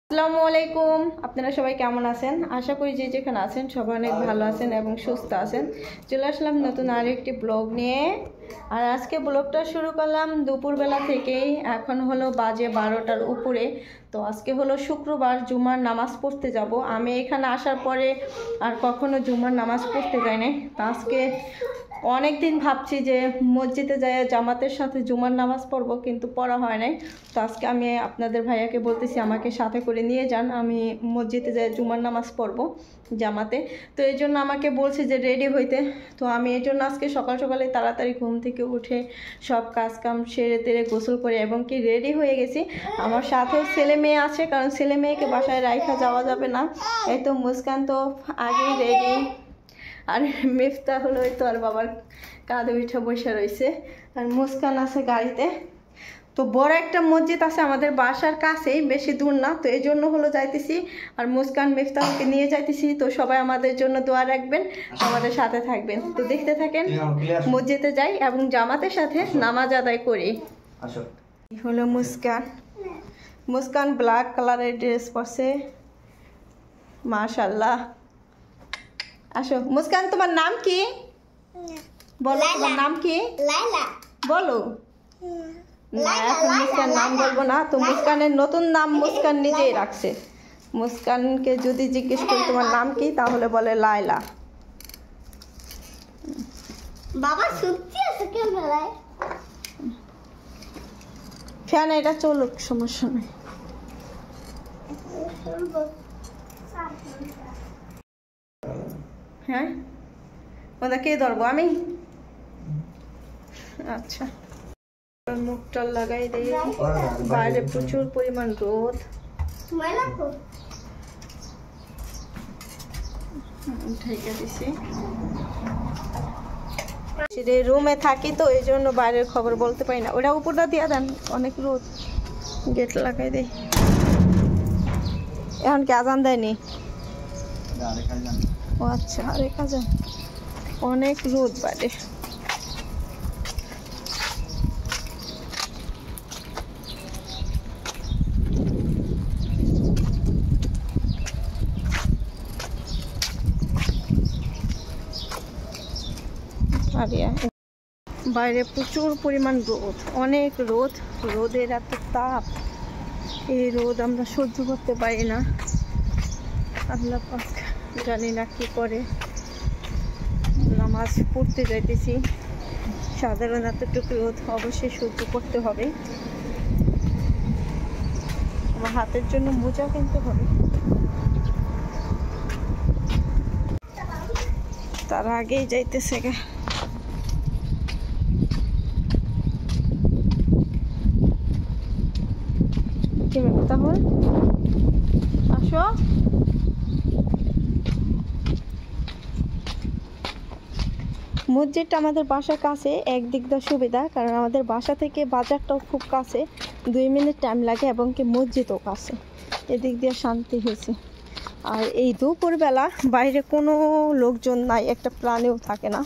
আসসালামু আলাইকুম। আপনারা সবাই কেমন আছেন? আশা করি যে যেখানে আছেন সবাই অনেক ভালো আছেন এবং সুস্থ আছেন। চলে আসলাম নতুন আরেকটি ব্লগ নিয়ে। আর আজকে ব্লগটা শুরু করলাম দুপুরবেলা থেকেই। এখন হলো বাজে 12টার উপরে। তো আজকে হলো শুক্রবার, জুমার নামাজ পড়তে যাব। আমি এখানে আসার পরে আর কখনো জুমার নামাজ পড়তে যাই নাই। তো আজকে অনেক দিন ভাবছি যে মসজিদে যাই জামাতের সাথে জুমার নামাজ পড়ব, কিন্তু পড়া হয় নাই। তো আজকে আমি আপনাদের ভাইয়াকে বলতেছি আমাকে সাথে করে নিয়ে যান, আমি মসজিদে যাই জুমার নামাজ পড়ব জামাতে। তো এই জন্য আমাকে বলছে যে রেডি হইতে। তো আমি এই জন্য আজকে সকাল সকালে তাড়াতাড়ি ঘুম থেকে উঠে সব কাজ কাম সেরে তেরে গোসল করে এবং কি রেডি হয়ে গেছি। আমার সাথেও ছেলে মেয়ে আছে, কারণ ছেলে মেয়েকে বাসায় রাইখা যাওয়া যাবে না। এই তো মুস্কান তো আগেই রেডি, আর মিফতা হলো তো আর বাবার কাঁধে উঠে বসে রয়েছে, আর মুস্কান আছে গাড়িতে। তো বড় একটা মসজিদ আছে আমাদের বাসার কাছেই, বেশি দূর না। তো এই জন্য হলো যাইতেছি, আর মুস্কান মিফতাহকে নিয়ে যাইতেছি। তো সবাই আমাদের জন্য দোয়া রাখবেন, আমাদের সাথে থাকবেন। তো দেখতে থাকেন, মসজিদে যাই এবং জামাতের সাথে নামাজ আদায় করি। হলো মুস্কান, মুস্কান ব্ল্যাক কালারের ড্রেস পরছে, মাশাআল্লাহ। আসো মুস্কান, তোমার নাম কি বলো? তোমার নাম কি বলো? না, এখন মুস্কান নাম বলবো না। তো মুস্কানের নতুন নাম মুস্কান নিজেই রাখছে। মুস্কানকে যদি জিজ্ঞেস করি তোমার নাম কি, তাহলে বলে লায়লা। বাবা সত্যি আছে ক্যামেরায়। ফ্যান এটা চলুক, সমস্যা নেই। হ্যাঁ, ওটা কে ধরবো? আমি? আচ্ছা, মুখটা লাগাই দিই। বাইরে প্রচুর পরিমাণ রোদ। ঢেকে দিছি। রুমে থাকি তো এই জন্য বাইরের খবর বলতে পারি না। ওটা উপরটা দিয়ে দেন, অনেক রোদ। গেট লাগাই দেই। এখন কি আজান দেয়নি? ও আচ্ছা, আরেক আজান। অনেক রোদ বাইরে। বাইরে প্রচুর পরিমাণ রোদ, অনেক রোদ। রোদের এত তাপ, এই রোদ আমরা সহ্য করতে পারি না। আল্লাহ পাক জানি না কি করে। নামাজ পড়তে যাইতেছি, সাধারণ এতটুকু রোদ অবশ্যই সহ্য করতে হবে। আমার হাতের জন্য মোজা কিনতে হবে। তার আগেই যাইতেছে গা। তাহলে আসো। মসজিদটা আমাদের বাসার কাছে, একদিক দিয়ে সুবিধা, কারণ আমাদের বাসা থেকে বাজারটাও খুব কাছে, 2 মিনিট টাইম লাগে, এবং কি মসজিদও কাছে। এদিক দিয়ে শান্তি হয়েছে। আর এই দুপুরবেলা বাইরে কোনো লোকজন নাই, একটা প্রাণীও থাকে না,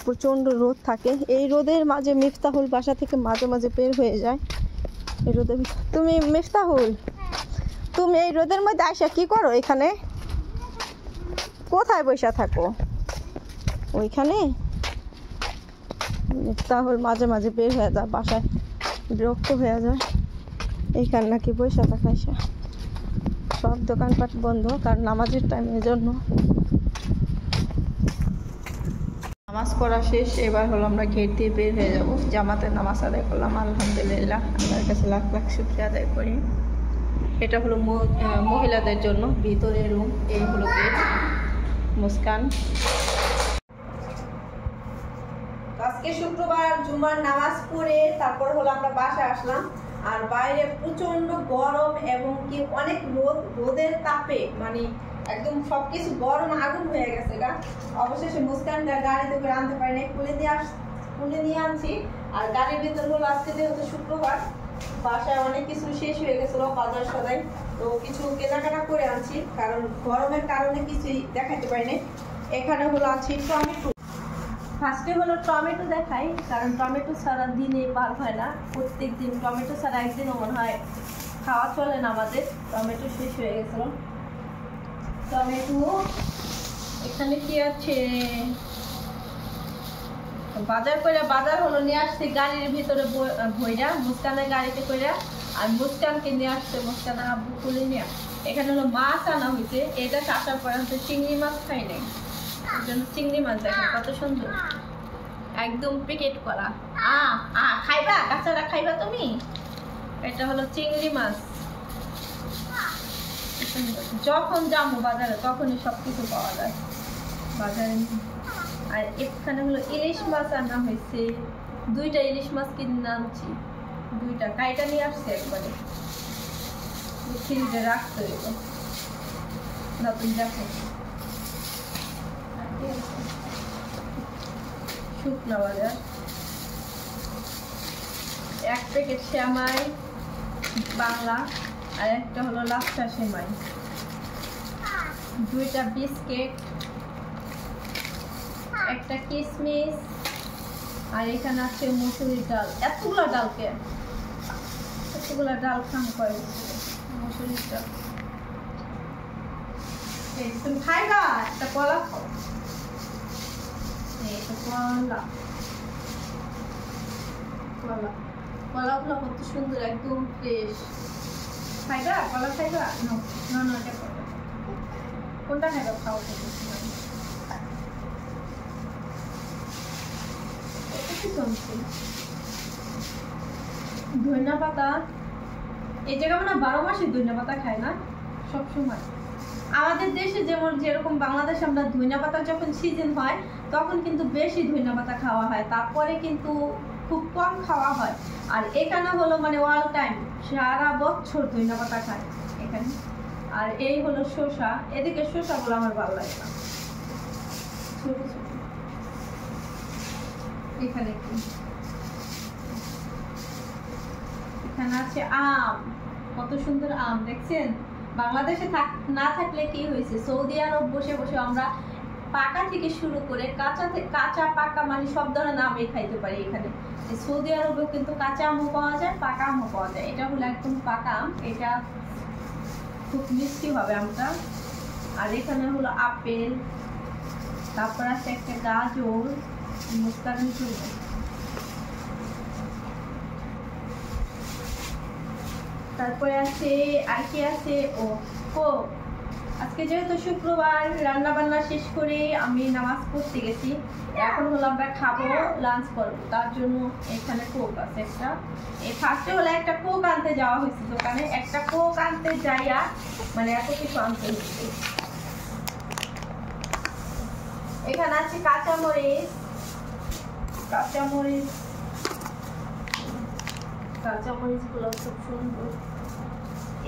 প্রচণ্ড রোদ থাকে। এই রোদের মাঝে মিফতাহুল বাসা থেকে মাঝে মাঝে বের হয়ে যায় এই রোদের। তুমি মিফতাহুল, তুমি এই রোদের মধ্যে আইসা কি করো এখানে? কোথায় বসে থাকো? ওইখানে? মিফতাহুল মাঝে মাঝে বের হয়ে যায়, বাসায় বিরক্ত হয়ে যায়। এইখানে নাকি বসে থাকা। আইসা সব দোকানপাট বন্ধ, কারণ নামাজের টাইমের জন্য। নামাজ পড়া শেষ, এবার হলো আমরা গেট দিয়ে বের হয়ে যাবো। জামাতের নামাজ আদায় করলাম, আলহামদুলিল্লাহ। আল্লাহর কাছে লাখ লাখ শুকরিয়া আদায় করি। এটা হলো মহিলাদের জন্য ভিতরে রুম, এই হলো গেট। মুস্কান, আজকে শুক্রবার, জুমার নামাজ পড়ে তারপর হলো আমরা বাসায় আসলাম। আর বাইরে প্রচন্ড গরম এবং কি অনেক রোদ। রোদের তাপে মানে একদম সবকিছু গরম আগুন হয়ে গেছে গা। অবশেষে মুস্কানটা গাড়িতে করে আনতে পারি না, খুলে নিয়ে আনছি। আর গাড়ির ভিতর হলো আজকে যেহেতু শুক্রবার, বাসায় অনেক কিছু শেষ হয়ে গেছিল, বাজার সদাই। তো কিছু কেনাকাটা করে আনছি, কারণ গরমের কারণে কিছুই দেখাতে পারি না। এখানে হলো আনছি টমেটো। ফার্স্টে হলো টমেটো দেখাই, কারণ টমেটো ছাড়া দিনে পার হয় না। প্রত্যেক দিন টমেটো ছাড়া একদিনও মনে হয় খাওয়া চলে না আমাদের, টমেটো শেষ হয়ে গেছিল। টমেটো এখানে কি আছে, বাজার হলো নিয়ে আসছে গাড়ির ভিতরে ভইরা, মুস্কানের গাড়িতে কইরা, আর মুস্কানকে নিয়ে আসছে, মুস্কানের আব্বু খুলে নিয়ে। এখানে হলো মাছ আনা হয়েছে, এটা কাটার পরে হচ্ছে চিংড়ি মাছ খাই নাই, এই জন্য চিংড়ি মাছ দেখেন কত সুন্দর, একদম প্যাকেট করা। খাইবা কাঁচাটা, খাইবা তুমি? এটা হলো চিংড়ি মাছ। যখন যাবো বাজারে তখনই সবকিছু পাওয়া যায় বাজারে। আর এখানে হলো ইলিশ মাছ আনা হয়েছে, 2টা ইলিশ মাছ কিনে আনছি, 2টা কাইটা নিয়ে আসছে একবারে, ফ্রিজে রাখতে হইব নতুন। দেখো শুকনো বাজার, 1 প্যাকেট সেমাই বাংলা, আর একটা হলো লাচ্ছা সেমাই, 2টা বিস্কিট, একটা কিশমিশ, আর এখানে আছে মুসুরির ডাল। এতগুলো ডালকে, এতগুলো ডাল খাম করে মুসুরির ডাল। তুমি খাইবা? একটা কলা খাও, এই তো কলা, কলাগুলো কত সুন্দর, একদম ফ্রেশ। খাইবা কলা? খাইবা? না এটা কলা। কোনটা খাইবা? খাও। ধনিয়া পাতা, এই জায়গা মানে 12 মাসে ধনিয়া পাতা খায় না, সবসময়। আমাদের দেশে যেরকম বাংলাদেশে আমরা ধনিয়া পাতা যখন সিজন হয় তখন কিন্তু বেশি ধনিয়া পাতা খাওয়া হয়, তারপরে কিন্তু খুব কম খাওয়া হয়। আর এখানে হলো মানে অল টাইম, সারা বছর ধনিয়া পাতা খায় এখানে। আর এই হলো শসা, এদিকে শসাগুলো আমার ভালো লাগে না, ছোট ছোট। এখানে কি, এখানে আছে আম, কত সুন্দর আম দেখছেন। বাংলাদেশে না থাকলে কি হয়েছে, সৌদি আরব বসে বসে আমরা পাকা থেকে শুরু করে কাঁচা পাকা মানে সব ধরনের আমই খাইতে পারি। এখানে সৌদি আরবে কিন্তু কাঁচা আমও পাওয়া যায়, পাকা আমও পাওয়া যায়। এটা হলো একদম পাকা আম, এটা খুব মিষ্টি হবে আমটা। আর এখানে হলো আপেল, তারপর আছে একটা গাজর, মুস্কানের জন্য। তারপরে আছে আর কি আছে, আজকে যেহেতু শুক্রবার রান্না বান্না শেষ করে আমি নামাজ পড়তে গেছি, এখন হলো আমরা খাবো, লাঞ্চ করবো, তার জন্য এখানে কোক আছে একটা। এই ফার্স্টে হলো একটা কোক আনতে যাওয়া হয়েছে দোকানে, একটা কোক আনতে যাইয়া মানে এত কিছু আনতে হচ্ছে। এখানে আছে কাঁচামরিচ, কাঁচামরিচ গুলো খুব সুন্দর।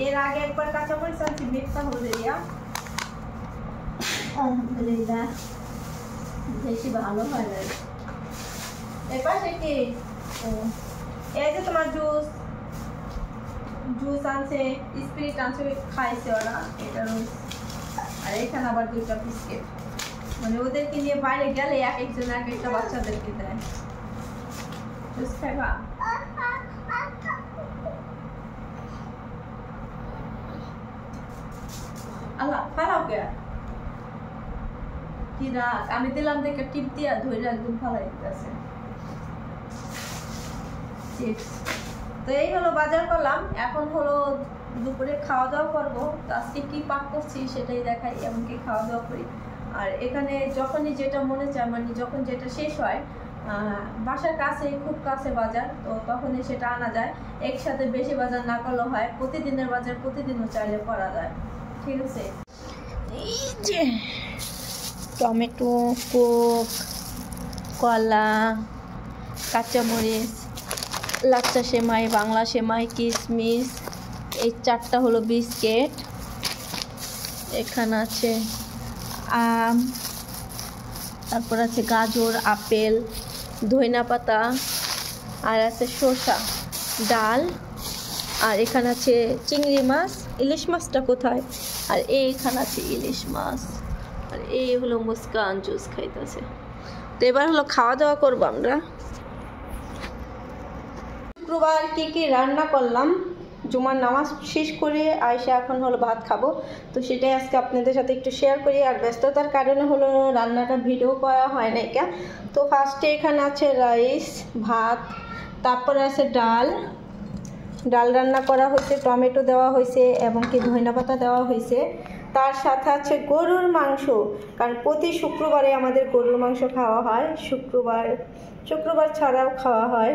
এর আগে একবার কাঁচামরিচ আনছি, মেঘটা হলদিয়া, আলহামদুলিল্লাহ বেশি ভালো হয় না। এবার কি, এই যে তোমার জুস আনছে, স্পিরিট আনছে, খাইছে ওরা, এটা রোজ। আর এখানে আবার 2টা বিস্কিট, মানে ওদেরকে নিয়ে বাইরে গেলে এক একজন এক একটা বাচ্চাদেরকে দেয়। জুস খাইবা? আল্লাহ ফালাও কে কি রাগ, আমি দিলাম দেখে টিপ দিয়া ধরে একদম ফালাই দিতেছে। তো এই হলো বাজার করলাম, এখন হলো দুপুরে খাওয়া দাওয়া করবো। আজকে কি পাক করছি সেটাই দেখাই, এমনকি খাওয়া দাওয়া করি। আর এখানে যখনই যেটা মনে চায়, মানে যখন যেটা শেষ হয়, বাসার কাছে খুব কাছে বাজার, তো তখনই সেটা আনা যায়। একসাথে বেশি বাজার না করলেও হয়, প্রতিদিনের বাজার প্রতিদিনও চাইলে করা যায়। ঠিক আছে, এই যে টমেটো, কোক, কলা, কাঁচামরিচ, লাচ্ছা সেমাই, বাংলা সেমাই, কিশমিশ, এই 4টা হলো বিস্কিট। এখানে আছে আম, তারপর আছে গাজর, আপেল, ধনিয়া পাতা, আর আছে শসা, ডাল, আর এখানে আছে চিংড়ি মাছ। ইলিশ মাছটা কোথায়? আর এইখানে আছে ইলিশ মাছ। আর এই হলো মুস্কান জুস খাইতেছে। তো এবার হলো খাওয়া দাওয়া করবো আমরা। শুক্রবার কি কি রান্না করলাম জুমার নামাজ শেষ করে আয়সা এখন হলো ভাত খাবো, তো সেটাই আজকে আপনাদের সাথে একটু শেয়ার করি। আর ব্যস্ততার কারণে হলো রান্নাটা ভিডিও করা হয় না এটা। তো ফার্স্টে এখানে আছে রাইস, ভাত, তারপরে আছে ডাল রান্না করা হয়েছে, টমেটো দেওয়া হয়েছে এবং কি ধনিয়াপাতা দেওয়া হয়েছে। তার সাথে আছে গরুর মাংস, কারণ প্রতি শুক্রবারে আমাদের গরুর মাংস খাওয়া হয়, শুক্রবার ছাড়াও খাওয়া হয়,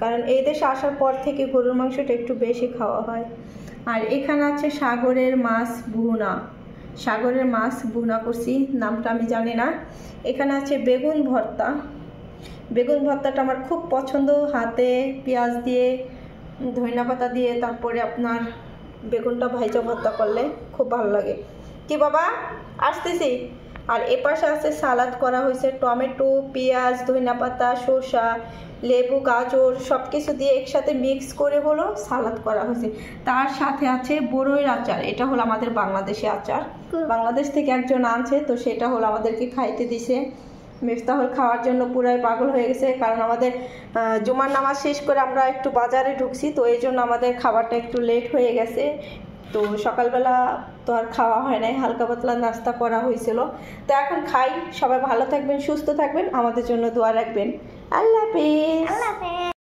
কারণ এই দেশে আসার পর থেকে গরুর মাংসটা একটু বেশি খাওয়া হয়। আর এখানে আছে সাগরের মাছ ভুনা করছি, নামটা আমি জানি না। এখানে আছে বেগুন ভর্তাটা আমার খুব পছন্দ, হাতে পেঁয়াজ দিয়ে ধনিয়াপাতা দিয়ে তারপরে আপনার বেগুনটা ভাজা ভর্তা করলে খুব ভালো লাগে। কি বাবা আসতেছি। আর এপাশে আছে সালাদ করা হয়েছে, টমেটো, পেঁয়াজ, ধনিয়াপাতা, শসা, লেবু, গাজর সব কিছু দিয়ে একসাথে মিক্স করে হলো সালাদ করা হয়েছে। তার সাথে আছে বড়ইয়ের আচার, এটা হলো আমাদের বাংলাদেশি আচার, বাংলাদেশ থেকে একজন আনছে, তো সেটা হলো আমাদেরকে খাইতে দিছে। মিফতাহুল খাওয়ার জন্য পুরাই পাগল হয়ে গেছে, কারণ আমাদের জুমার নামাজ শেষ করে আমরা একটু বাজারে ঢুকছি, তো এই জন্য আমাদের খাবারটা একটু লেট হয়ে গেছে। তো সকালবেলা তো আর খাওয়া হয় নাই, হালকা পাতলা নাস্তা করা হয়েছিল। তো এখন খাই। সবাই ভালো থাকবেন, সুস্থ থাকবেন, আমাদের জন্য দোয়া রাখবেন। আল্লাহ হাফেজ।